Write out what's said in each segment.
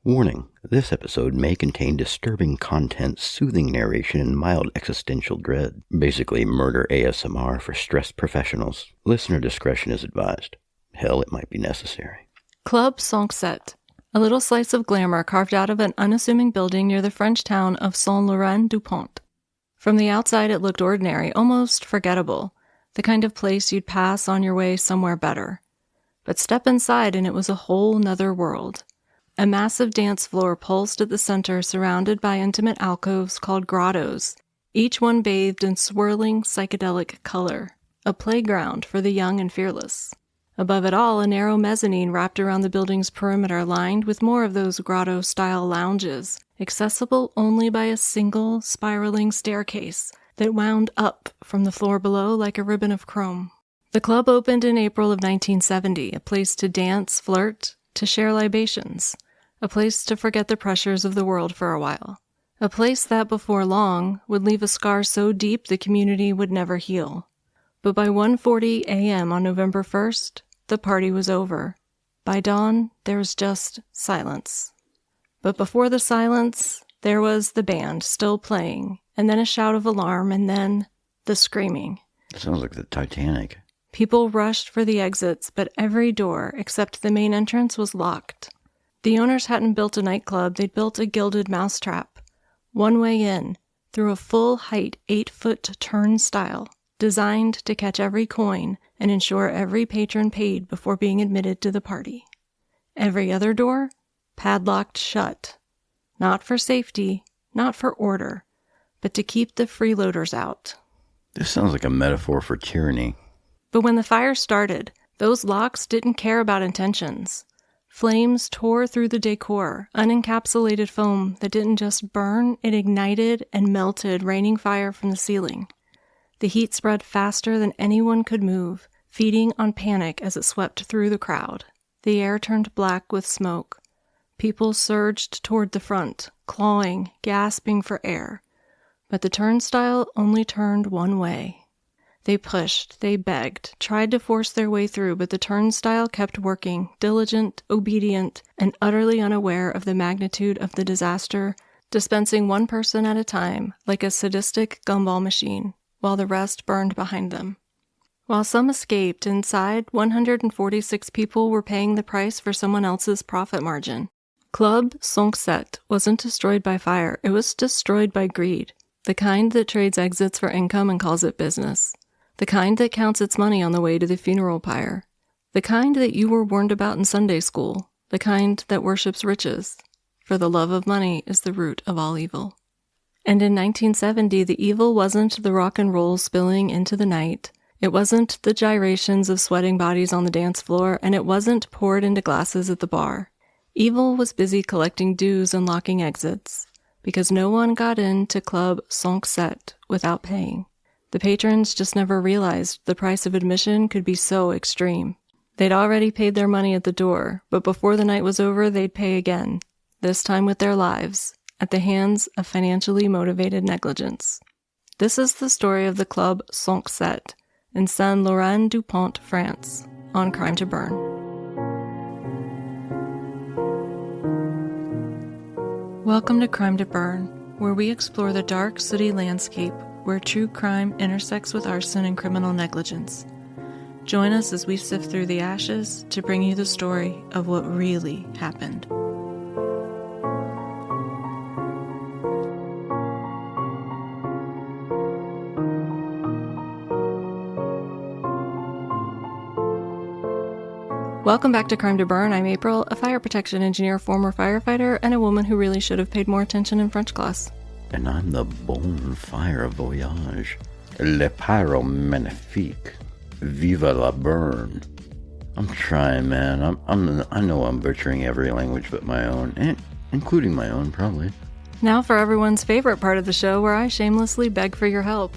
Warning, this episode may contain disturbing content, soothing narration, and mild existential dread. Basically, murder ASMR for stressed professionals. Listener discretion is advised. Hell, it might be necessary. Club Cinq-Sept, a little slice of glamour carved out of an unassuming building near the French town of Saint-Laurent-du-Pont. From the outside, it looked ordinary, almost forgettable, the kind of place you'd pass on your way somewhere better. But step inside and it was a whole nother world. A massive dance floor pulsed at the center, surrounded by intimate alcoves called grottos, each one bathed in swirling psychedelic color, a playground for the young and fearless. Above it all, a narrow mezzanine wrapped around the building's perimeter, lined with more of those grotto-style lounges, accessible only by a single spiraling staircase that wound up from the floor below like a ribbon of chrome. The club opened in April of 1970, a place to dance, flirt, to share libations. A place to forget the pressures of the world for a while. A place that, before long, would leave a scar so deep the community would never heal. But by 1:40 a.m. on November 1st, the party was over. By dawn, there was just silence. But before the silence, there was the band still playing, and then a shout of alarm, and then the screaming. That sounds like the Titanic. People rushed for the exits, but every door, except the main entrance, was locked. The owners hadn't built a nightclub, they'd built a gilded mousetrap. One way in, through a full-height 8-foot turnstile, designed to catch every coin and ensure every patron paid before being admitted to the party. Every other door, padlocked shut. Not for safety, not for order, but to keep the freeloaders out. This sounds like a metaphor for tyranny. But when the fire started, those locks didn't care about intentions. Flames tore through the decor, unencapsulated foam that didn't just burn, it ignited and melted, raining fire from the ceiling. The heat spread faster than anyone could move, feeding on panic as it swept through the crowd. The air turned black with smoke. People surged toward the front, clawing, gasping for air. But the turnstile only turned one way. They pushed, they begged, tried to force their way through, but the turnstile kept working, diligent, obedient, and utterly unaware of the magnitude of the disaster, dispensing one person at a time, like a sadistic gumball machine, while the rest burned behind them. While some escaped, inside, 146 people were paying the price for someone else's profit margin. Club Cinq-Sept wasn't destroyed by fire, it was destroyed by greed, the kind that trades exits for income and calls it business. The kind that counts its money on the way to the funeral pyre. The kind that you were warned about in Sunday school. The kind that worships riches. For the love of money is the root of all evil. And in 1970, the evil wasn't the rock and roll spilling into the night. It wasn't the gyrations of sweating bodies on the dance floor, and it wasn't poured into glasses at the bar. Evil was busy collecting dues and locking exits, because no one got into Club Cinq-Sept without paying. The patrons just never realized the price of admission could be so extreme. They'd already paid their money at the door, but before the night was over, they'd pay again, this time with their lives, at the hands of financially motivated negligence. This is the story of the Club Cinq-Sept in Saint-Laurent-du-Pont, France, on Crime to Burn. Welcome to Crime to Burn, where we explore the dark city landscape where true crime intersects with arson and criminal negligence. Join us as we sift through the ashes to bring you the story of what really happened. Welcome back to Crime to Burn. I'm April, a fire protection engineer, former firefighter, and a woman who really should have paid more attention in French class. And I'm the bonfire voyage. Le pyro magnifique. Viva la burn. I'm trying, man. I know I'm butchering every language but my own, and including my own, probably. Now for everyone's favorite part of the show, where I shamelessly beg for your help.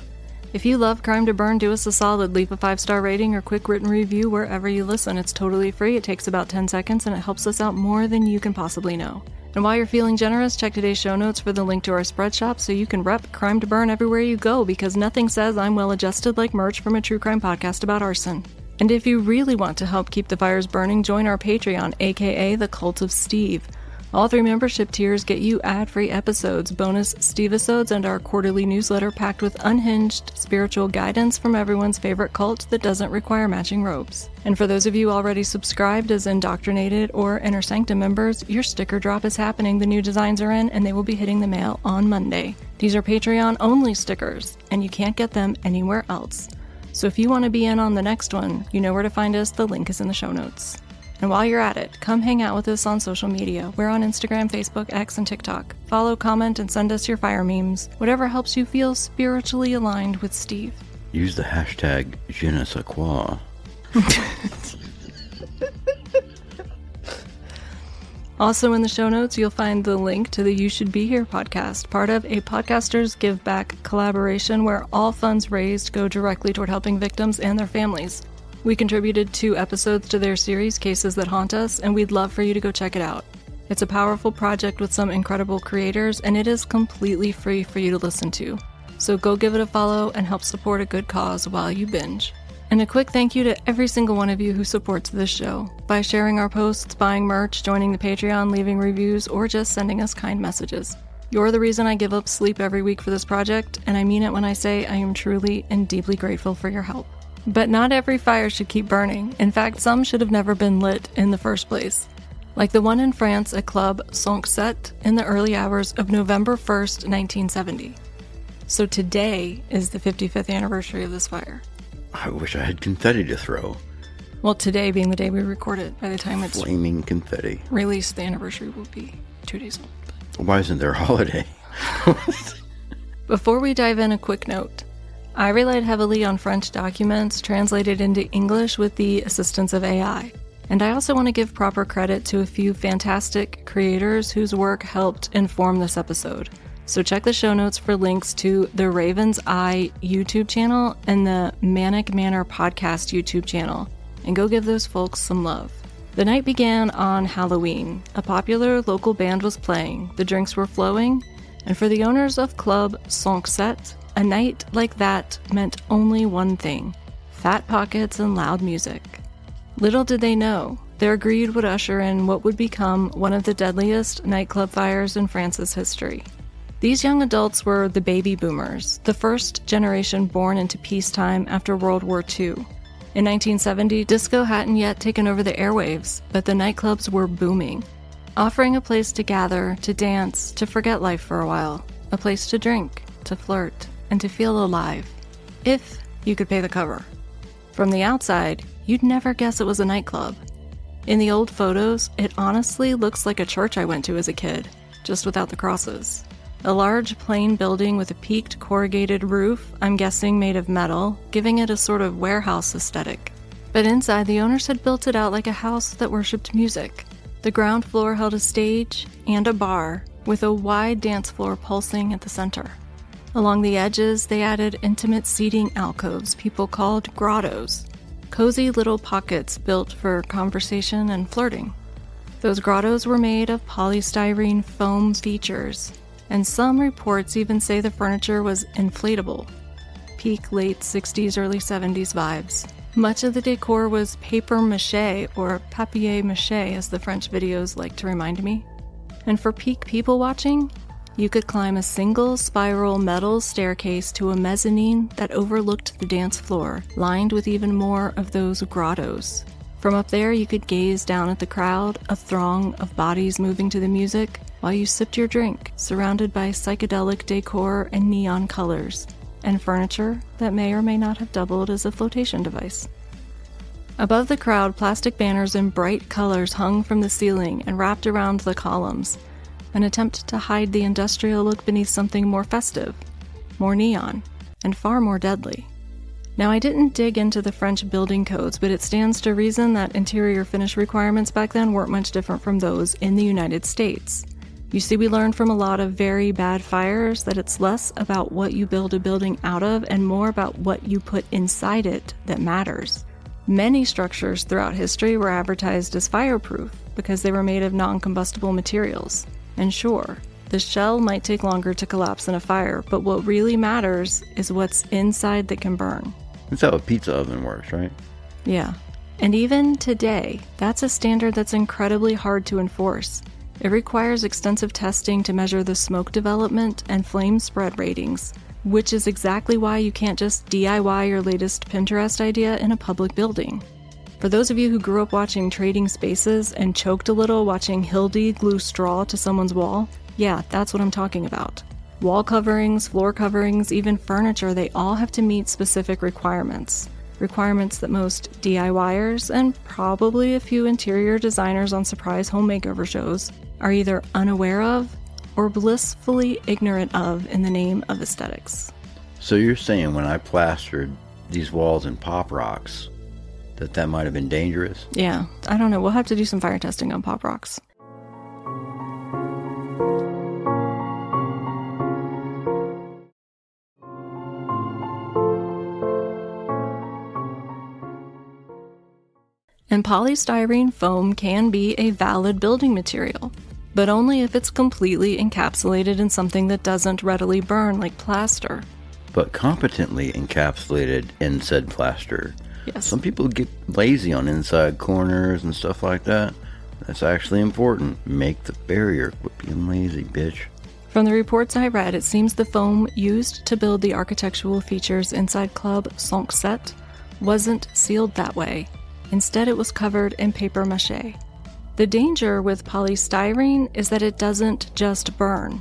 If you love Crime to Burn, do us a solid. Leave a 5-star rating or quick written review wherever you listen. It's totally free. It takes about 10 seconds, and it helps us out more than you can possibly know. And while you're feeling generous, check today's show notes for the link to our spread shop so you can rep Crime to Burn everywhere you go, because nothing says I'm well-adjusted like merch from a true crime podcast about arson. And if you really want to help keep the fires burning, join our Patreon, aka the Cult of Steve. All 3 membership tiers get you ad-free episodes, bonus Steve-isodes, and our quarterly newsletter packed with unhinged spiritual guidance from everyone's favorite cult that doesn't require matching robes. And for those of you already subscribed as Indoctrinated or Inner Sanctum members, your sticker drop is happening. The new designs are in, and they will be hitting the mail on Monday. These are Patreon-only stickers, and you can't get them anywhere else. So if you want to be in on the next one, you know where to find us. The link is in the show notes. And while you're at it, come hang out with us on social media. We're on Instagram, Facebook, X, and TikTok. Follow, comment, and send us your fire memes. Whatever helps you feel spiritually aligned with Steve. Use the hashtag je ne sais quoi. Also in the show notes, you'll find the link to the You Should Be Here podcast, part of a Podcasters Give Back collaboration where all funds raised go directly toward helping victims and their families. We contributed 2 episodes to their series, Cases That Haunt Us, and we'd love for you to go check it out. It's a powerful project with some incredible creators, and it is completely free for you to listen to. So go give it a follow and help support a good cause while you binge. And a quick thank you to every single one of you who supports this show by sharing our posts, buying merch, joining the Patreon, leaving reviews, or just sending us kind messages. You're the reason I give up sleep every week for this project, and I mean it when I say I am truly and deeply grateful for your help. But not every fire should keep burning. In fact, some should have never been lit in the first place. Like the one in France at Club Cinq-Sept in the early hours of November 1st, 1970. So today is the 55th anniversary of this fire. I wish I had confetti to throw. Well, today being the day we record it, by the time it's Flaming confetti. released, the anniversary will be 2 days old. Why isn't there a holiday? Before we dive in, a quick note. I relied heavily on French documents translated into English with the assistance of AI. And I also want to give proper credit to a few fantastic creators whose work helped inform this episode. So check the show notes for links to the Raven's Eye YouTube channel and the Manic Manor podcast YouTube channel, and go give those folks some love. The night began on Halloween. A popular local band was playing, the drinks were flowing, and for the owners of Club Cinq-Sept, a night like that meant only one thing: fat pockets and loud music. Little did they know, their greed would usher in what would become one of the deadliest nightclub fires in France's history. These young adults were the baby boomers, the first generation born into peacetime after World War II. In 1970, disco hadn't yet taken over the airwaves, but the nightclubs were booming, offering a place to gather, to dance, to forget life for a while, a place to drink, to flirt, and to feel alive, if you could pay the cover. From the outside, you'd never guess it was a nightclub. In the old photos, it honestly looks like a church I went to as a kid, just without the crosses. A large plain building with a peaked corrugated roof, I'm guessing made of metal, giving it a sort of warehouse aesthetic. But inside, the owners had built it out like a house that worshipped music. The ground floor held a stage and a bar, with a wide dance floor pulsing at the center. Along the edges, they added intimate seating alcoves people called grottos, cozy little pockets built for conversation and flirting. Those grottos were made of polystyrene foam features, and some reports even say the furniture was inflatable. Peak late 60s, early 70s vibes. Much of the decor was papier-mâché, or papier-mâché as the French videos like to remind me. And for peak people watching, you could climb a single spiral metal staircase to a mezzanine that overlooked the dance floor, lined with even more of those grottos. From up there, you could gaze down at the crowd, a throng of bodies moving to the music, while you sipped your drink, surrounded by psychedelic decor and neon colors, and furniture that may or may not have doubled as a flotation device. Above the crowd, plastic banners in bright colors hung from the ceiling and wrapped around the columns, an attempt to hide the industrial look beneath something more festive, more neon, and far more deadly. Now, I didn't dig into the French building codes, but it stands to reason that interior finish requirements back then weren't much different from those in the United States. You see, we learned from a lot of very bad fires that it's less about what you build a building out of and more about what you put inside it that matters. Many structures throughout history were advertised as fireproof because they were made of non-combustible materials. And sure, the shell might take longer to collapse in a fire, but what really matters is what's inside that can burn. That's how a pizza oven works, right? Yeah. And even today, that's a standard that's incredibly hard to enforce. It requires extensive testing to measure the smoke development and flame spread ratings, which is exactly why you can't just DIY your latest Pinterest idea in a public building. For those of you who grew up watching Trading Spaces and choked a little watching Hildy glue straw to someone's wall, yeah, that's what I'm talking about. Wall coverings, floor coverings, even furniture, they all have to meet specific requirements. Requirements that most DIYers and probably a few interior designers on surprise home makeover shows are either unaware of or blissfully ignorant of in the name of aesthetics. So you're saying when I plastered these walls in Pop Rocks, that might have been dangerous? Yeah, I don't know. We'll have to do some fire testing on Pop Rocks. And polystyrene foam can be a valid building material, but only if it's completely encapsulated in something that doesn't readily burn like plaster. But competently encapsulated in said plaster. Yes. Some people get lazy on inside corners and stuff like that. That's actually important. Make the barrier. Quit being lazy, bitch. From the reports I read, it seems the foam used to build the architectural features inside Club Cinq-Sept wasn't sealed that way. Instead, it was covered in paper mache. The danger with polystyrene is that it doesn't just burn.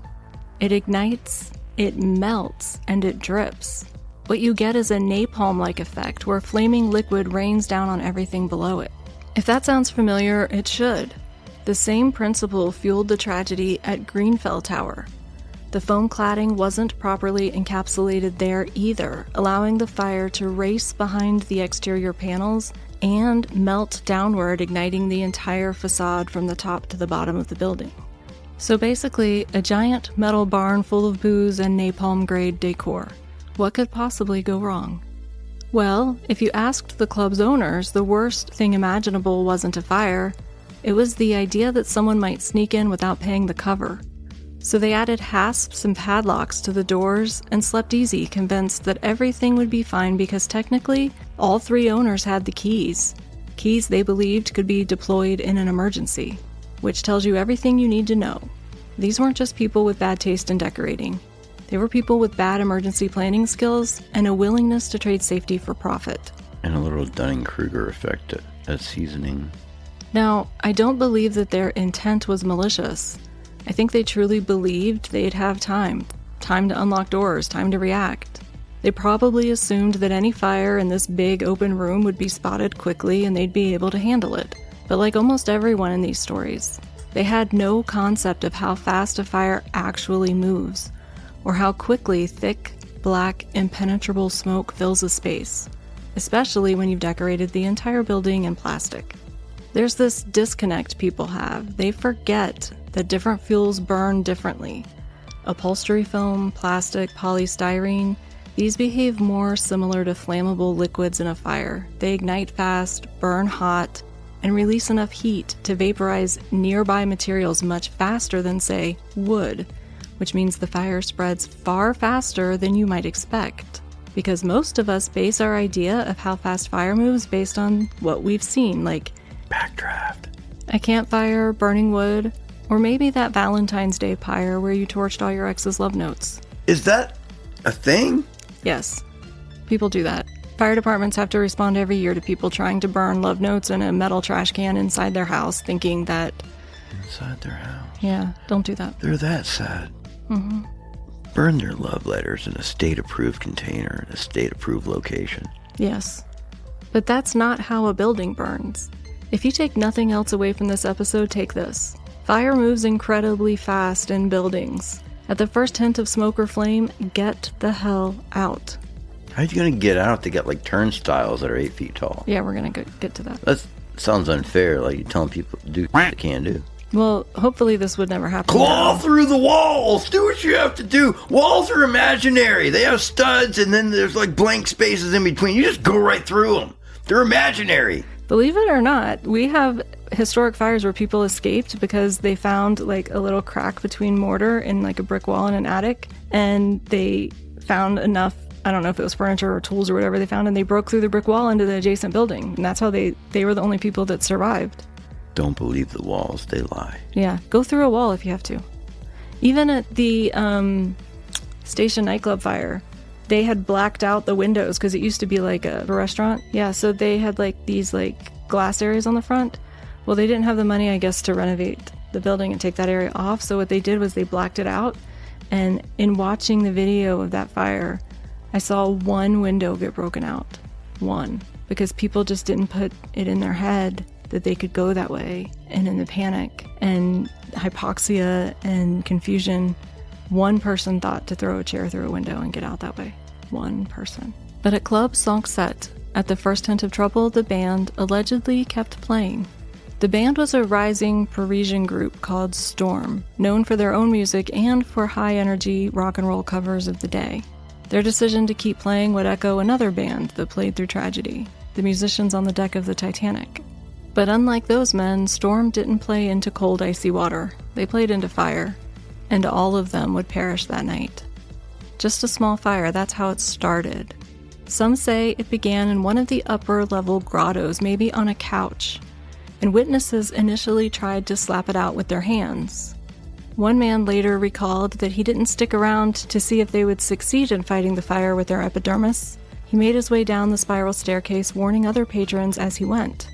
It ignites, it melts, and it drips. What you get is a napalm-like effect where flaming liquid rains down on everything below it. If that sounds familiar, it should. The same principle fueled the tragedy at Grenfell Tower. The foam cladding wasn't properly encapsulated there either, allowing the fire to race behind the exterior panels and melt downward, igniting the entire facade from the top to the bottom of the building. So basically, a giant metal barn full of booze and napalm-grade decor. What could possibly go wrong? Well, if you asked the club's owners, the worst thing imaginable wasn't a fire. It was the idea that someone might sneak in without paying the cover. So they added hasps and padlocks to the doors and slept easy, convinced that everything would be fine because technically, all three owners had the keys. Keys they believed could be deployed in an emergency, which tells you everything you need to know. These weren't just people with bad taste in decorating. They were people with bad emergency planning skills and a willingness to trade safety for profit. And a little Dunning-Kruger effect as seasoning. Now, I don't believe that their intent was malicious. I think they truly believed they'd have time to unlock doors, time to react. They probably assumed that any fire in this big open room would be spotted quickly and they'd be able to handle it. But like almost everyone in these stories, they had no concept of how fast a fire actually moves, or how quickly thick, black, impenetrable smoke fills a space, especially when you've decorated the entire building in plastic. There's this disconnect people have. They forget that different fuels burn differently. Upholstery foam, plastic, polystyrene, these behave more similar to flammable liquids in a fire. They ignite fast, burn hot, and release enough heat to vaporize nearby materials much faster than, say, wood, which means the fire spreads far faster than you might expect. Because most of us base our idea of how fast fire moves based on what we've seen, like Backdraft. a campfire, burning wood, or maybe that Valentine's Day pyre where you torched all your ex's love notes. Is that a thing? Yes, people do that. Fire departments have to respond every year to people trying to burn love notes in a metal trash can inside their house, thinking that... Inside their house? Yeah, don't do that. They're that sad. Mm-hmm. Burn their love letters in a state-approved container in a state-approved location. Yes, but that's not how a building burns. If you take nothing else away from this episode, take this. Fire moves incredibly fast in buildings. At the first hint of smoke or flame, get the hell out. How are you going to get out if they got like turnstiles that are 8 feet tall? Yeah, we're going to get to that. That sounds unfair, like you're telling people to do what they can't do. Well, hopefully this would never happen. Claw through the walls! Do what you have to do! Walls are imaginary! They have studs and then there's like blank spaces in between. You just go right through them. They're imaginary. Believe it or not, we have historic fires where people escaped because they found like a little crack between mortar in like a brick wall in an attic, and they found enough, I don't know if it was furniture or tools or whatever they found, and they broke through the brick wall into the adjacent building, and that's how they were the only people that survived. Don't believe the walls, they lie. Yeah, go through a wall if you have to. Even at the Station nightclub fire, they had blacked out the windows because it used to be like a restaurant. Yeah, so they had like these like glass areas on the front. Well, they didn't have the money, I guess, to renovate the building and take that area off. So what they did was they blacked it out. And in watching the video of that fire, I saw one window get broken out. One. Because people just didn't put it in their head that they could go that way. And in the panic and hypoxia and confusion, one person thought to throw a chair through a window and get out that way. One person. But at Club Cinq-Sept, at the first hint of trouble, the band allegedly kept playing. The band was a rising Parisian group called Storm, known for their own music and for high-energy rock and roll covers of the day. Their decision to keep playing would echo another band that played through tragedy, the musicians on the deck of the Titanic. But unlike those men, Storm didn't play into cold, icy water. They played into fire, and all of them would perish that night. Just a small fire, that's how it started. Some say it began in one of the upper-level grottos, maybe on a couch, and witnesses initially tried to slap it out with their hands. One man later recalled that he didn't stick around to see if they would succeed in fighting the fire with their epidermis. He made his way down the spiral staircase, warning other patrons as he went.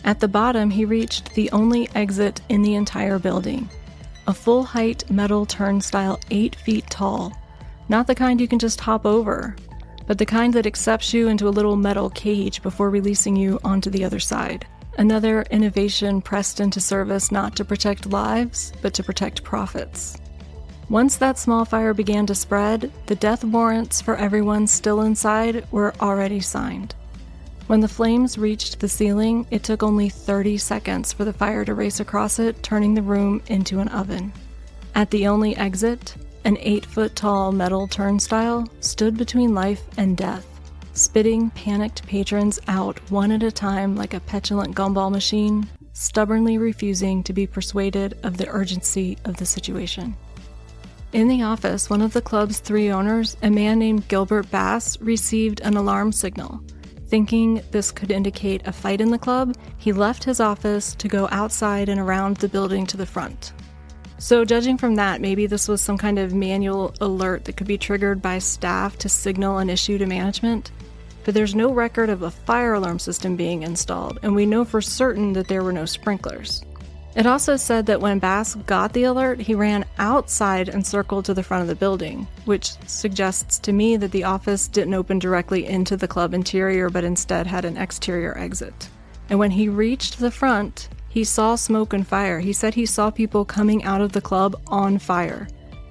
At the bottom, he reached the only exit in the entire building, a full-height metal turnstile 8 feet tall. Not the kind you can just hop over, but the kind that accepts you into a little metal cage before releasing you onto the other side. Another innovation pressed into service not to protect lives, but to protect profits. Once that small fire began to spread, the death warrants for everyone still inside were already signed. When the flames reached the ceiling, it took only 30 seconds for the fire to race across it, turning the room into an oven. At the only exit, an 8-foot-tall metal turnstile stood between life and death, spitting panicked patrons out one at a time like a petulant gumball machine, stubbornly refusing to be persuaded of the urgency of the situation. In the office, one of the club's 3 owners, a man named Gilbert Bass, received an alarm signal. Thinking this could indicate a fight in the club, he left his office to go outside and around the building to the front. So judging from that, maybe this was some kind of manual alert that could be triggered by staff to signal an issue to management. But there's no record of a fire alarm system being installed, and we know for certain that there were no sprinklers. It also said that when Bass got the alert, he ran outside and circled to the front of the building, which suggests to me that the office didn't open directly into the club interior, but instead had an exterior exit. And when he reached the front, he saw smoke and fire. He said he saw people coming out of the club on fire.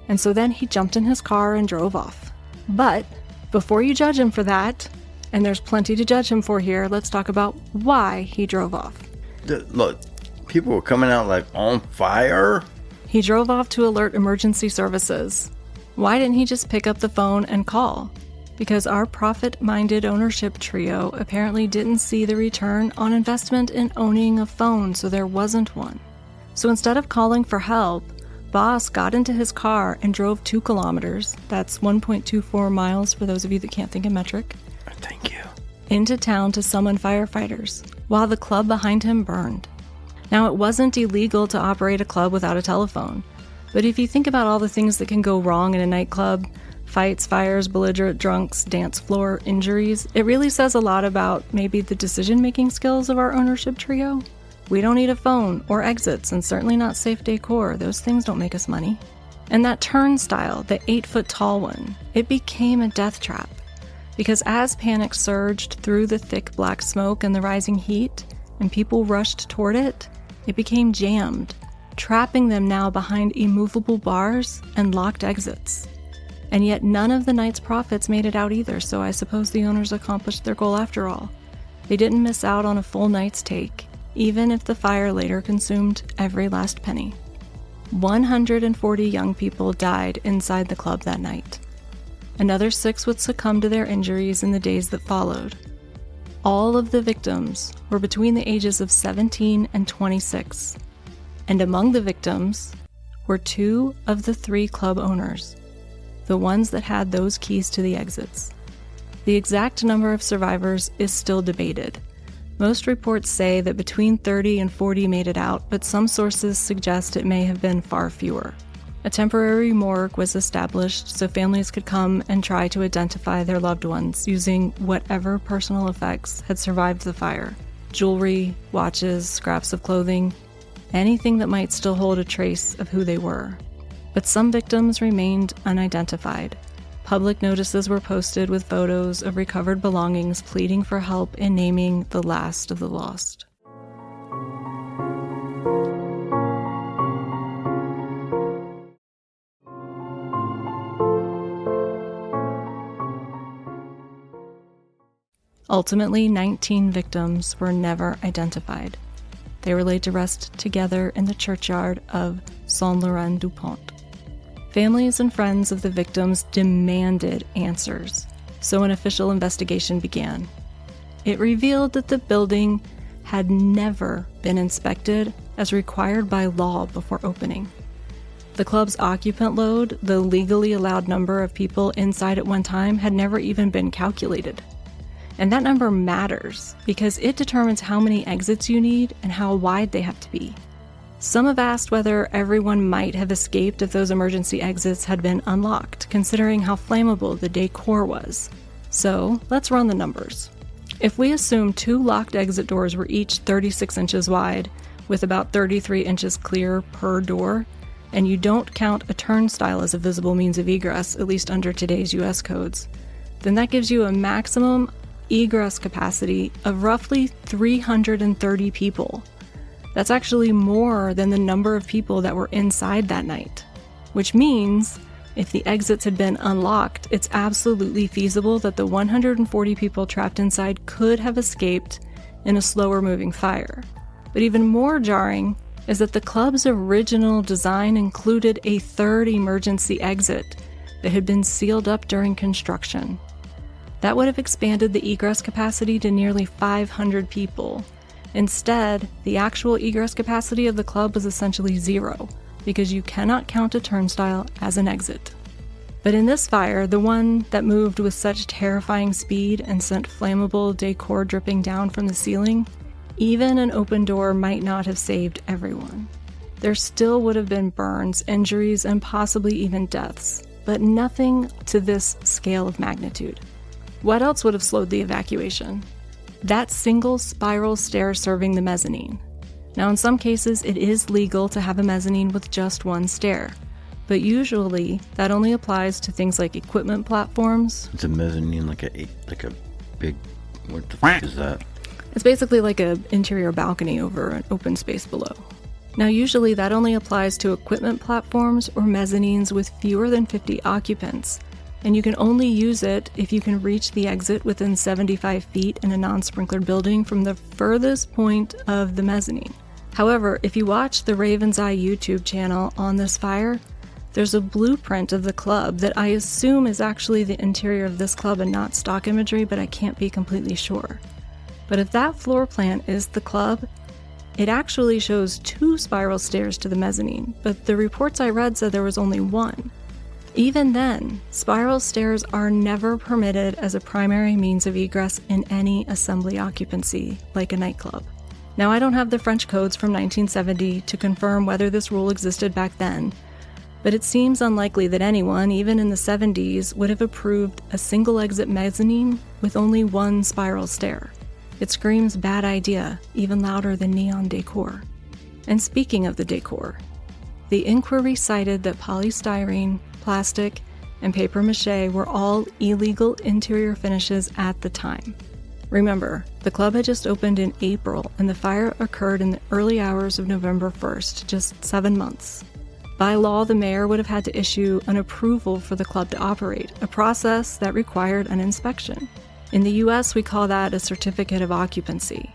And so then he jumped in his car and drove off. But before you judge him for that, and there's plenty to judge him for here, let's talk about why he drove off. Look, people were coming out like on fire? He drove off to alert emergency services. Why didn't he just pick up the phone and call? Because our profit-minded ownership trio apparently didn't see the return on investment in owning a phone, so there wasn't one. So instead of calling for help, Boss got into his car and drove 2 kilometers, that's 1.24 miles for those of you that can't think in metric, Thank you. into town to summon firefighters, while the club behind him burned. Now, it wasn't illegal to operate a club without a telephone, but if you think about all the things that can go wrong in a nightclub, fights, fires, belligerent drunks, dance floor injuries, it really says a lot about maybe the decision-making skills of our ownership trio. We don't need a phone or exits, and certainly not safe decor. Those things don't make us money. And that turnstile, the 8-foot-tall one, it became a death trap. Because as panic surged through the thick black smoke and the rising heat, and people rushed toward it, it became jammed, trapping them now behind immovable bars and locked exits. And yet none of the night's profits made it out either, so I suppose the owners accomplished their goal after all. They didn't miss out on a full night's take, even if the fire later consumed every last penny. 140 young people died inside the club that night. Another 6 would succumb to their injuries in the days that followed. All of the victims were between the ages of 17 and 26. And among the victims were 2 of the 3 club owners, the ones that had those keys to the exits. The exact number of survivors is still debated, Most reports say that between 30 and 40 made it out, but some sources suggest it may have been far fewer. A temporary morgue was established so families could come and try to identify their loved ones using whatever personal effects had survived the fire. Jewelry, watches, scraps of clothing, anything that might still hold a trace of who they were. But some victims remained unidentified. Public notices were posted with photos of recovered belongings pleading for help in naming the last of the lost. Ultimately, 19 victims were never identified. They were laid to rest together in the churchyard of Saint-Laurent-du-Pont. Families and friends of the victims demanded answers, so an official investigation began. It revealed that the building had never been inspected as required by law before opening. The club's occupant load, the legally allowed number of people inside at one time, had never even been calculated. And that number matters because it determines how many exits you need and how wide they have to be. Some have asked whether everyone might have escaped if those emergency exits had been unlocked, considering how flammable the décor was. So, let's run the numbers. If we assume 2 locked exit doors were each 36 inches wide, with about 33 inches clear per door, and you don't count a turnstile as a visible means of egress, at least under today's US codes, then that gives you a maximum egress capacity of roughly 330 people. That's actually more than the number of people that were inside that night, which means if the exits had been unlocked, it's absolutely feasible that the 140 people trapped inside could have escaped in a slower moving fire. But even more jarring is that the club's original design included a third emergency exit that had been sealed up during construction. That would have expanded the egress capacity to nearly 500 people. Instead, the actual egress capacity of the club was essentially 0, because you cannot count a turnstile as an exit. But in this fire, the one that moved with such terrifying speed and sent flammable décor dripping down from the ceiling, even an open door might not have saved everyone. There still would have been burns, injuries, and possibly even deaths, but nothing to this scale of magnitude. What else would have slowed the evacuation? That single spiral stair serving the mezzanine. Now, in some cases, it is legal to have a mezzanine with just one stair, but usually that only applies to things like equipment platforms. It's a mezzanine like a big, what the fuck is that? It's basically like an interior balcony over an open space below. Now, usually that only applies to equipment platforms or mezzanines with fewer than 50 occupants, and you can only use it if you can reach the exit within 75 feet in a non-sprinklered building from the furthest point of the mezzanine. However, if you watch the Raven's Eye YouTube channel on this fire, there's a blueprint of the club that I assume is actually the interior of this club and not stock imagery, but I can't be completely sure. But if that floor plan is the club, it actually shows 2 spiral stairs to the mezzanine, but the reports I read said there was only 1. Even then, spiral stairs are never permitted as a primary means of egress in any assembly occupancy, like a nightclub. Now, I don't have the French codes from 1970 to confirm whether this rule existed back then, but it seems unlikely that anyone, even in the 70s, would have approved a single-exit mezzanine with only 1 spiral stair. It screams bad idea, even louder than neon decor. And speaking of the decor, the inquiry cited that polystyrene, plastic, and papier-mâché were all illegal interior finishes at the time. Remember, the club had just opened in April, and the fire occurred in the early hours of November 1st, just 7 months. By law, the mayor would have had to issue an approval for the club to operate, a process that required an inspection. In the US, we call that a certificate of occupancy.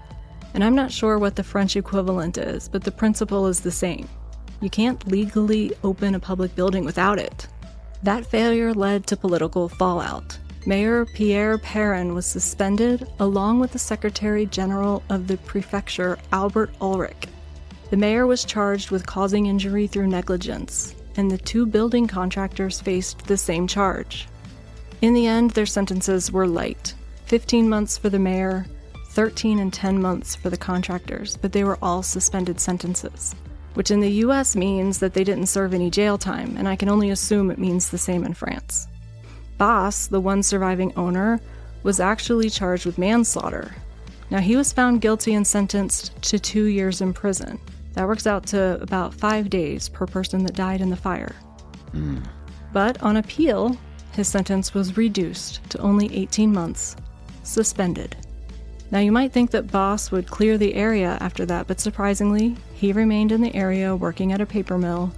And I'm not sure what the French equivalent is, but the principle is the same. You can't legally open a public building without it. That failure led to political fallout. Mayor Pierre Perrin was suspended, along with the Secretary General of the Prefecture, Albert Ulrich. The mayor was charged with causing injury through negligence, and the 2 building contractors faced the same charge. In the end, their sentences were light: 15 months for the mayor, 13 and 10 months for the contractors, but they were all suspended sentences, which in the US means that they didn't serve any jail time, and I can only assume it means the same in France. Boss, the one surviving owner, was actually charged with manslaughter. Now, he was found guilty and sentenced to 2 years in prison. That works out to about 5 days per person that died in the fire. But on appeal, his sentence was reduced to only 18 months, suspended. Now, you might think that Boss would clear the area after that, but surprisingly, he remained in the area working at a paper mill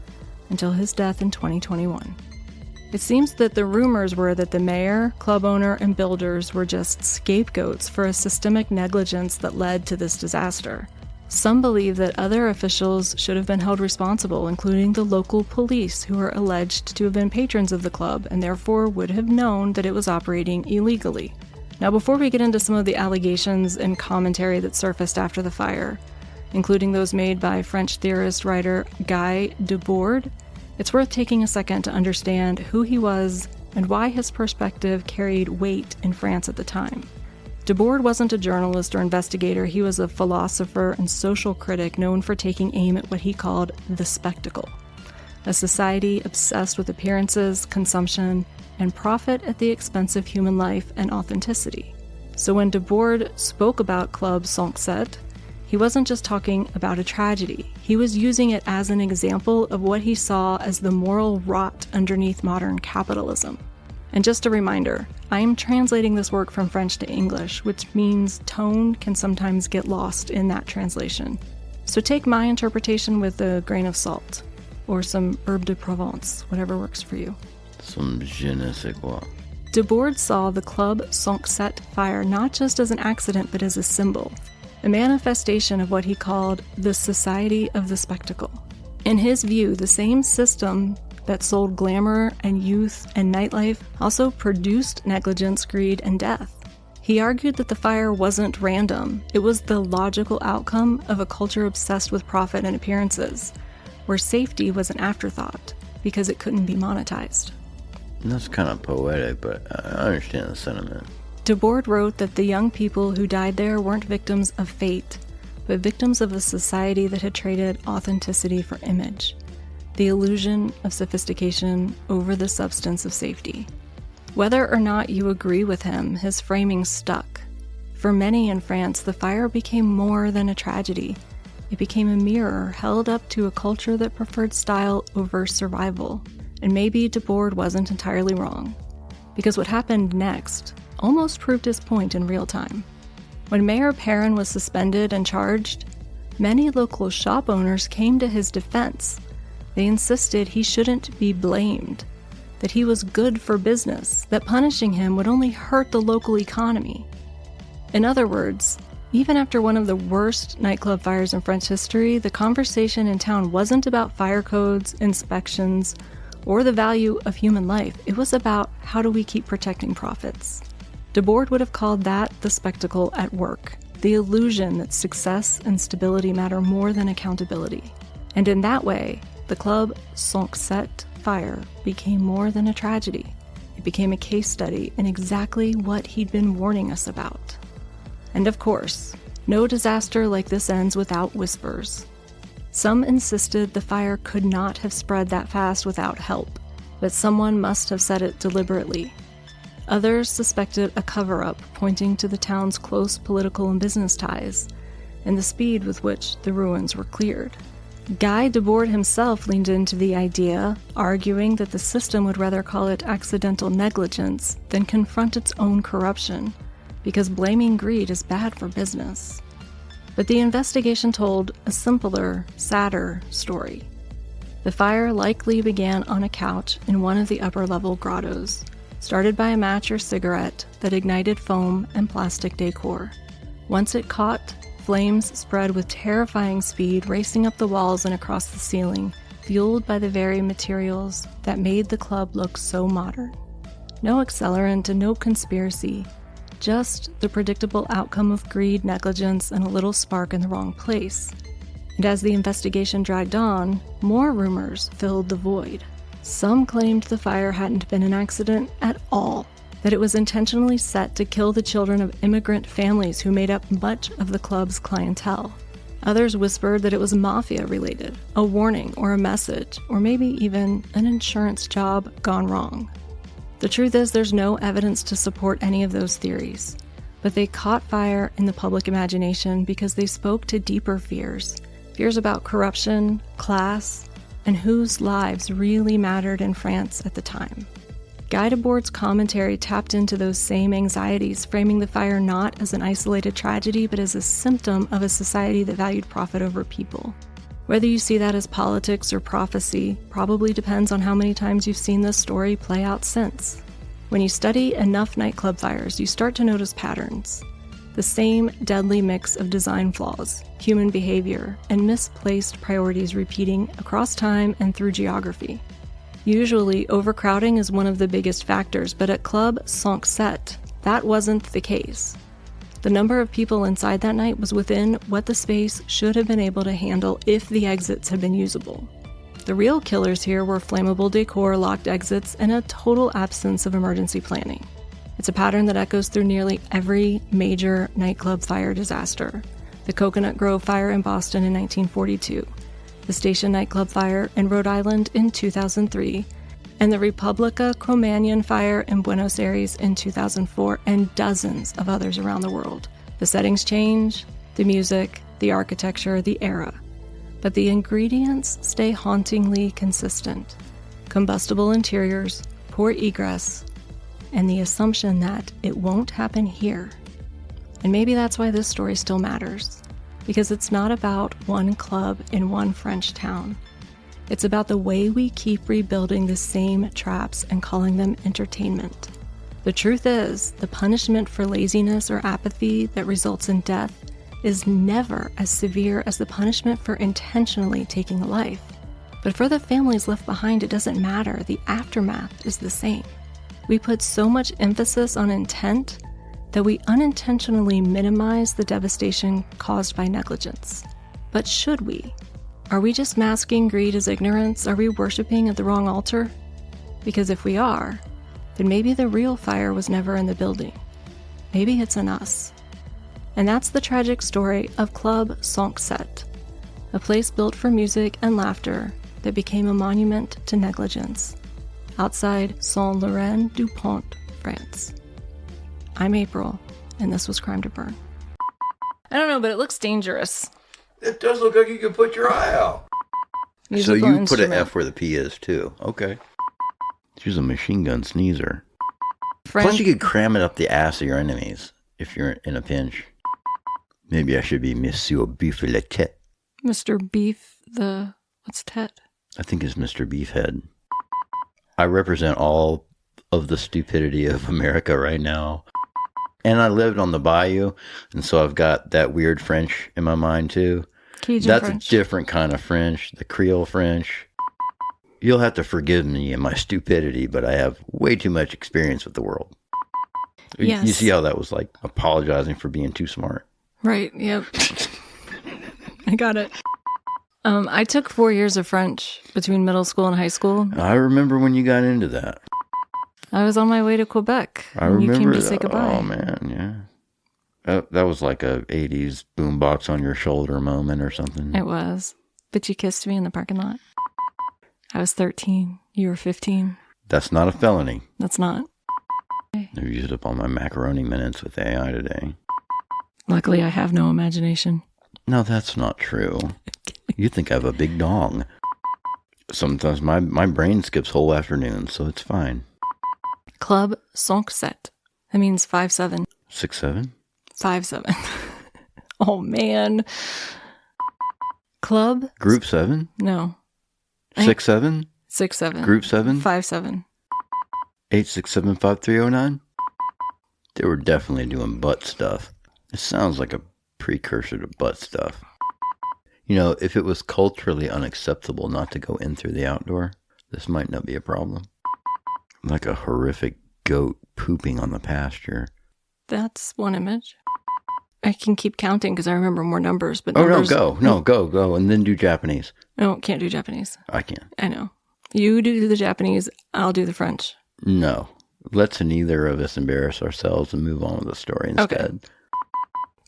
until his death in 2021. It seems that the rumors were that the mayor, club owner, and builders were just scapegoats for a systemic negligence that led to this disaster. Some believe that other officials should have been held responsible, including the local police, who are alleged to have been patrons of the club and therefore would have known that it was operating illegally. Now, before we get into some of the allegations and commentary that surfaced after the fire, including those made by French theorist-writer Guy Debord, it's worth taking a second to understand who he was and why his perspective carried weight in France at the time. Debord wasn't a journalist or investigator. He was a philosopher and social critic known for taking aim at what he called the spectacle, a society obsessed with appearances, consumption, and profit at the expense of human life and authenticity. So when Debord spoke about Club Cinq-Sept, he wasn't just talking about a tragedy. He was using it as an example of what he saw as the moral rot underneath modern capitalism. And just a reminder, I am translating this work from French to English, which means tone can sometimes get lost in that translation. So take my interpretation with a grain of salt, or some herbe de Provence, whatever works for you. Some je ne sais quoi. Debord saw the Club Cinq-Sept fire not just as an accident, but as a symbol, a manifestation of what he called the society of the spectacle. In his view, the same system that sold glamour and youth and nightlife also produced negligence, greed, and death. He argued that the fire wasn't random. It was the logical outcome of a culture obsessed with profit and appearances, where safety was an afterthought because it couldn't be monetized. That's kind of poetic, but I understand the sentiment. Debord wrote that the young people who died there weren't victims of fate, but victims of a society that had traded authenticity for image, the illusion of sophistication over the substance of safety. Whether or not you agree with him, his framing stuck. For many in France, the fire became more than a tragedy. It became a mirror held up to a culture that preferred style over survival. And maybe Debord wasn't entirely wrong, because what happened next almost proved his point in real time. When Mayor Perrin was suspended and charged, many local shop owners came to his defense. They insisted he shouldn't be blamed, that he was good for business, that punishing him would only hurt the local economy. In other words, even after one of the worst nightclub fires in French history, the conversation in town wasn't about fire codes, inspections, or the value of human life. It was about how do we keep protecting profits. Debord would have called that the spectacle at work, the illusion that success and stability matter more than accountability. And in that way, the Club Cinq-Sept fire became more than a tragedy. It became a case study in exactly what he'd been warning us about. And of course, no disaster like this ends without whispers. Some insisted the fire could not have spread that fast without help, but someone must have set it deliberately. Others suspected a cover-up pointing to the town's close political and business ties, and the speed with which the ruins were cleared. Guy Debord himself leaned into the idea, arguing that the system would rather call it accidental negligence than confront its own corruption, because blaming greed is bad for business. But the investigation told a simpler, sadder story. The fire likely began on a couch in one of the upper-level grottos, started by a match or cigarette that ignited foam and plastic decor. Once it caught, flames spread with terrifying speed, racing up the walls and across the ceiling, fueled by the very materials that made the club look so modern. No accelerant and no conspiracy, just the predictable outcome of greed, negligence, and a little spark in the wrong place. And as the investigation dragged on, more rumors filled the void. Some claimed the fire hadn't been an accident at all, that it was intentionally set to kill the children of immigrant families who made up much of the club's clientele. Others whispered that it was mafia-related, a warning or a message, or maybe even an insurance job gone wrong. The truth is, there's no evidence to support any of those theories, but they caught fire in the public imagination because they spoke to deeper fears about corruption, class, and whose lives really mattered in France at the time. Guy Debord's commentary tapped into those same anxieties, framing the fire not as an isolated tragedy, but as a symptom of a society that valued profit over people. Whether you see that as politics or prophecy probably depends on how many times you've seen this story play out since. When you study enough nightclub fires, you start to notice patterns. The same deadly mix of design flaws, human behavior, and misplaced priorities repeating across time and through geography. Usually, overcrowding is one of the biggest factors, but at Club Cinq-Sept, that wasn't the case. The number of people inside that night was within what the space should have been able to handle if the exits had been usable. The real killers here were flammable decor, locked exits, and a total absence of emergency planning. It's a pattern that echoes through nearly every major nightclub fire disaster. The Coconut Grove fire in Boston in 1942, the Station nightclub fire in Rhode Island in 2003, and the Republica Cromagnon fire in Buenos Aires in 2004, and dozens of others around the world. The settings change, the music, the architecture, the era, but the ingredients stay hauntingly consistent. Combustible interiors, poor egress, and the assumption that it won't happen here. And maybe that's why this story still matters, because it's not about one club in one French town. It's about the way we keep rebuilding the same traps and calling them entertainment. The truth is, the punishment for laziness or apathy that results in death is never as severe as the punishment for intentionally taking a life. But for the families left behind, it doesn't matter. The aftermath is the same. We put so much emphasis on intent that we unintentionally minimize the devastation caused by negligence. But should we? Are we just masking greed as ignorance? Are we worshiping at the wrong altar? Because if we are, then maybe the real fire was never in the building. Maybe it's in us. And that's the tragic story of Club Cinq-Sept, a place built for music and laughter that became a monument to negligence outside Saint-Laurent-du-Pont, France. I'm April, and this was Crime to Burn. I don't know, but it looks dangerous. It does look like you could put your eye out. So you put an F where the P is, too. Okay. She's a machine gun sneezer. Plus, you could cram it up the ass of your enemies if you're in a pinch. Maybe I should be Monsieur Beef la Tête. Mr. Beef what's Tête? I think it's Mr. Beefhead. I represent all of the stupidity of America right now. And I lived on the bayou, and so I've got that weird French in my mind, too. Cajun That's French. A different kind of French, the Creole French. You'll have to forgive me and my stupidity, but I have way too much experience with the world. Yes. You see how that was like apologizing for being too smart? Right, yep. I got it. I took 4 years of French between middle school and high school. I remember when you got into that. I was on my way to Quebec. I remember you came to that. say goodbye. Oh, man, yeah. That was like a 80s boombox on your shoulder moment or something. It was. But you kissed me in the parking lot. I was 13. You were 15. That's not a felony. That's not. I used up all my macaroni minutes with AI today. Luckily, I have no imagination. No, that's not true. You think I have a big dong. Sometimes my brain skips whole afternoons, so it's fine. Club Cinq-Sept. That means 5-7. 6-7? 5-7. Oh, man. Club? Group 7? No. 6-7? 6-7. Group 7? 5-7. 8675309? They were definitely doing butt stuff. It sounds like a precursor to butt stuff. You know, if it was culturally unacceptable not to go in through the outdoor, this might not be a problem. Like a horrific goat pooping on the pasture. That's one image. I can keep counting because I remember more numbers. But Oh, numbers... go, and then do Japanese. No, can't do Japanese. I can. I know. You do the Japanese, I'll do the French. No. Let's neither of us embarrass ourselves and move on with the story instead. Okay.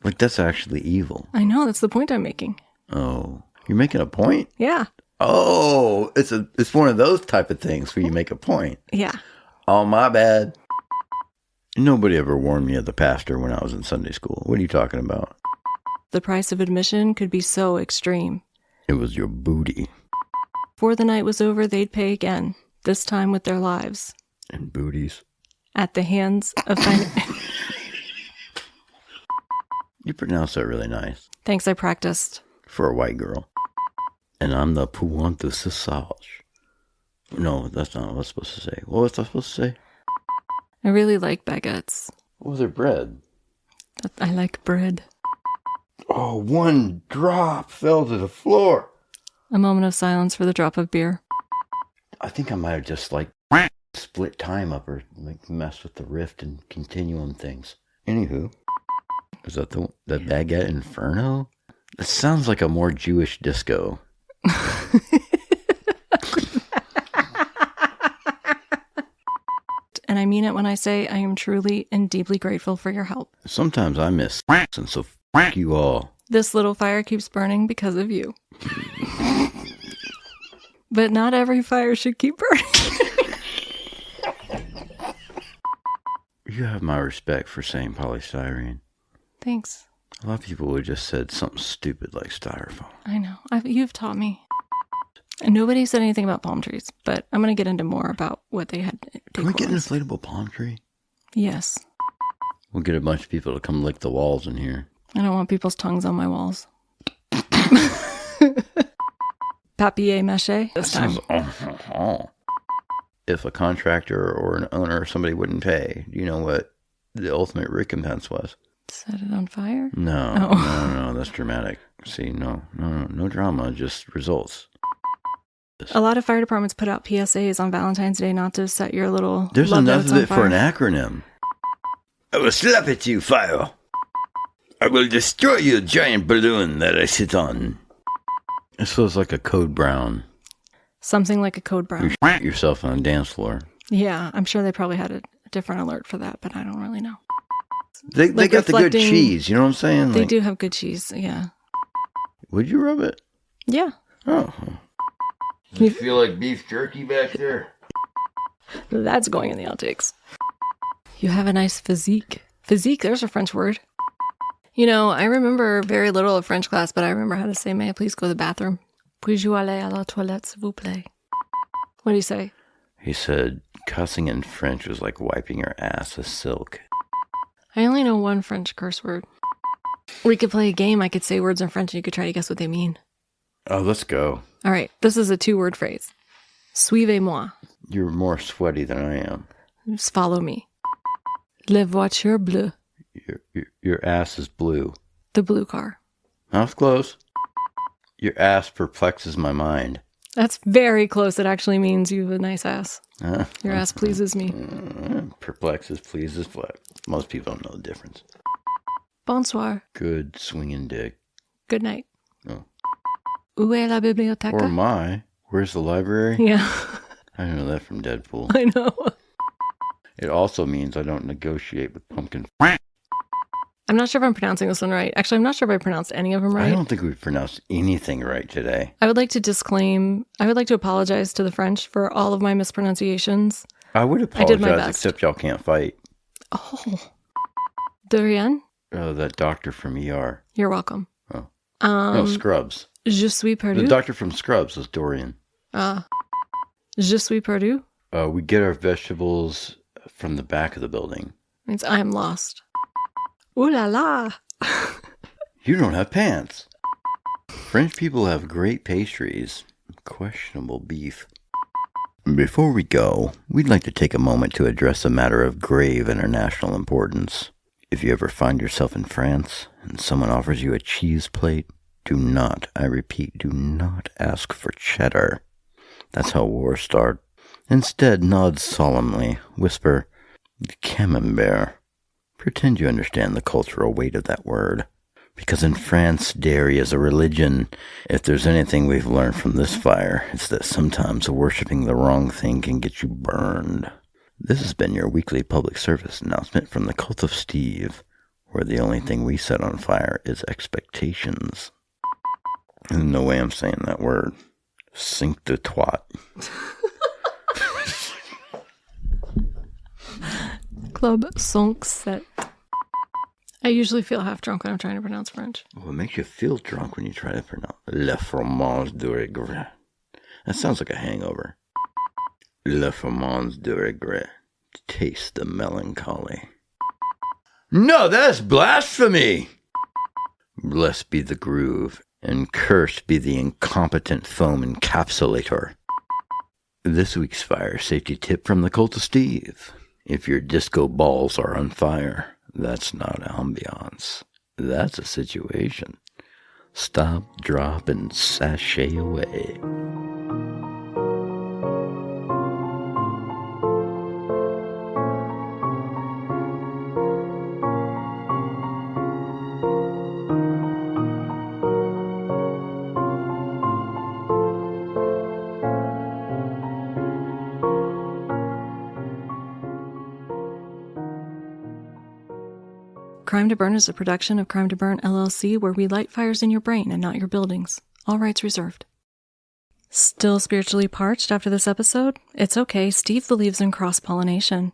Like, that's actually evil. I know, that's the point I'm making. Oh, you're making a point? Yeah. Oh, it's one of those type of things where you make a point. Yeah. Oh, my bad. Nobody ever warned me of the pastor when I was in Sunday school. What are you talking about? The price of admission could be so extreme. It was your booty. Before the night was over, they'd pay again, this time with their lives. And booties. At the hands of... You pronounce that really nice. Thanks, I practiced. For a white girl. And I'm the puant de sausage. No, that's not what I was supposed to say. What was I supposed to say? I really like baguettes. What was their bread? I like bread. Oh, one drop fell to the floor. A moment of silence for the drop of beer. I think I might have just split time up or mess with the rift and continuum things. Anywho, is that the baguette Inferno? It sounds like a more Jewish disco. And I mean it when I say I am truly and deeply grateful for your help. Sometimes I miss and so you all. This little fire keeps burning because of you. But not every fire should keep burning. You have my respect for saying polystyrene. Thanks. A lot of people would have just said something stupid like styrofoam. I know. You've taught me. And nobody said anything about palm trees, but I'm going to get into more about what they had. Can we get an inflatable palm tree? Yes. We'll get a bunch of people to come lick the walls in here. I don't want people's tongues on my walls. Papier-mâché this time. If a contractor or an owner or somebody wouldn't pay, do you know what the ultimate recompense was? Set it on fire? No, that's dramatic. See, no drama, just results. A lot of fire departments put out PSAs on Valentine's Day not to set your little There's love enough notes of on it fire. for an acronym. I will slap at you, fire. I will destroy you, giant balloon that I sit on. This feels like a code brown. Something like a code brown. You shit yourself on a dance floor. Yeah, I'm sure they probably had a different alert for that, but I don't really know. They got the good cheese, you know what I'm saying? They do have good cheese, yeah. Would you rub it? Yeah. Oh. You feel like beef jerky back there? That's going in the outtakes. You have a nice physique. Physique, there's a French word. You know, I remember very little of French class, but I remember how to say, may I please go to the bathroom? Puis-je aller à la toilette, s'il vous plaît? What do you say? He said, cussing in French was like wiping your ass with silk. I only know one French curse word. We could play a game. I could say words in French and you could try to guess what they mean. Oh, let's go. All right. This is a 2-word phrase. Suivez-moi. You're more sweaty than I am. Just follow me. Les voitures bleues. Your ass is blue. The blue car. Mouth close. Your ass perplexes my mind. That's very close. It actually means you have a nice ass. Your ass pleases me. Perplexes, pleases. Most people don't know the difference. Bonsoir. Good swinging dick. Good night. Oh. Où est la bibliothèque? Or where's the library? Yeah. I know that from Deadpool. I know. It also means I don't negotiate with pumpkin. I'm not sure if I'm pronouncing this one right. Actually, I'm not sure if I pronounced any of them right. I don't think we've pronounced anything right today. I would like to apologize to the French for all of my mispronunciations. I would apologize, did my best. Except y'all can't fight. Oh. De rien? Oh, that doctor from ER. You're welcome. Oh. No, Scrubs. Je suis perdu. The doctor from Scrubs was Dorian. Je suis perdu? We get our vegetables from the back of the building. Means I'm lost. Ooh la la. You don't have pants. French people have great pastries. Questionable beef. Before we go, we'd like to take a moment to address a matter of grave international importance. If you ever find yourself in France and someone offers you a cheese plate, do not, I repeat, do not ask for cheddar. That's how wars start. Instead, nod solemnly, whisper, camembert. Pretend you understand the cultural weight of that word. Because in France, dairy is a religion. If there's anything we've learned from this fire, it's that sometimes worshipping the wrong thing can get you burned. This has been your weekly public service announcement from the Cult of Steve, where the only thing we set on fire is expectations. There's no way I'm saying that word. Sink the twat. Club Cinq-Sept. I usually feel half drunk when I'm trying to pronounce French. Well, it makes you feel drunk when you try to pronounce Le fromage de regret. That sounds like a hangover. Le fromage de regret. Taste the melancholy. No, that's blasphemy! Blessed be the groove, and cursed be the incompetent foam encapsulator. This week's fire safety tip from the Cult of Steve. If your disco balls are on fire, that's not ambiance. That's a situation. Stop, drop, and sashay away. Crime to Burn is a production of Crime to Burn, LLC, where we light fires in your brain and not your buildings. All rights reserved. Still spiritually parched after this episode? It's okay, Steve believes in cross-pollination.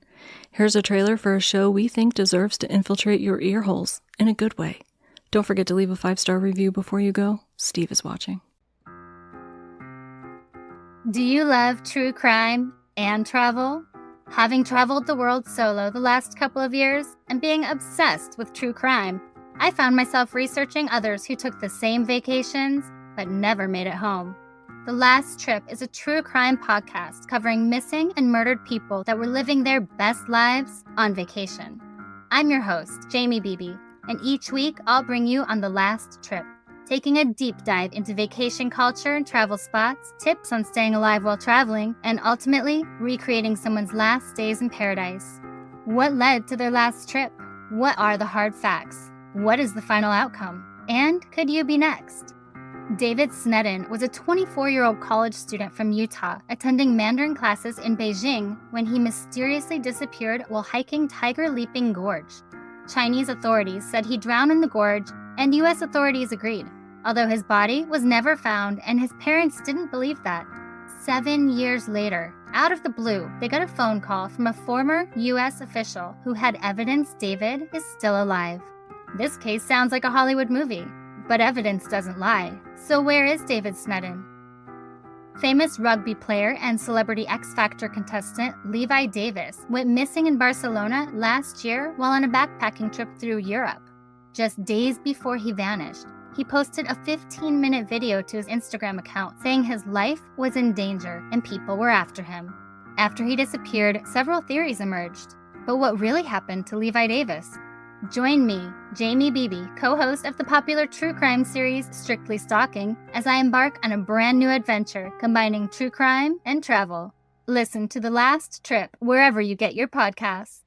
Here's a trailer for a show we think deserves to infiltrate your ear holes, in a good way. Don't forget to leave a 5-star review before you go. Steve is watching. Do you love true crime and travel? Having traveled the world solo the last couple of years and being obsessed with true crime, I found myself researching others who took the same vacations but never made it home. The Last Trip is a true crime podcast covering missing and murdered people that were living their best lives on vacation. I'm your host, Jamie Beebe, and each week I'll bring you on The Last Trip, taking a deep dive into vacation culture and travel spots, tips on staying alive while traveling, and ultimately recreating someone's last days in paradise. What led to their last trip? What are the hard facts? What is the final outcome? And could you be next? David Snedden was a 24-year-old college student from Utah attending Mandarin classes in Beijing when he mysteriously disappeared while hiking Tiger Leaping Gorge. Chinese authorities said he drowned in the gorge, and U.S. authorities agreed, although his body was never found and his parents didn't believe that. 7 years later, out of the blue, they got a phone call from a former U.S. official who had evidence David is still alive. This case sounds like a Hollywood movie, but evidence doesn't lie. So where is David Snedden? Famous rugby player and Celebrity X Factor contestant Levi Davis went missing in Barcelona last year while on a backpacking trip through Europe. Just days before he vanished, he posted a 15-minute video to his Instagram account saying his life was in danger and people were after him. After he disappeared, several theories emerged. But what really happened to Levi Davis? Join me, Jamie Beebe, co-host of the popular true crime series Strictly Stalking, as I embark on a brand new adventure combining true crime and travel. Listen to The Last Trip wherever you get your podcasts.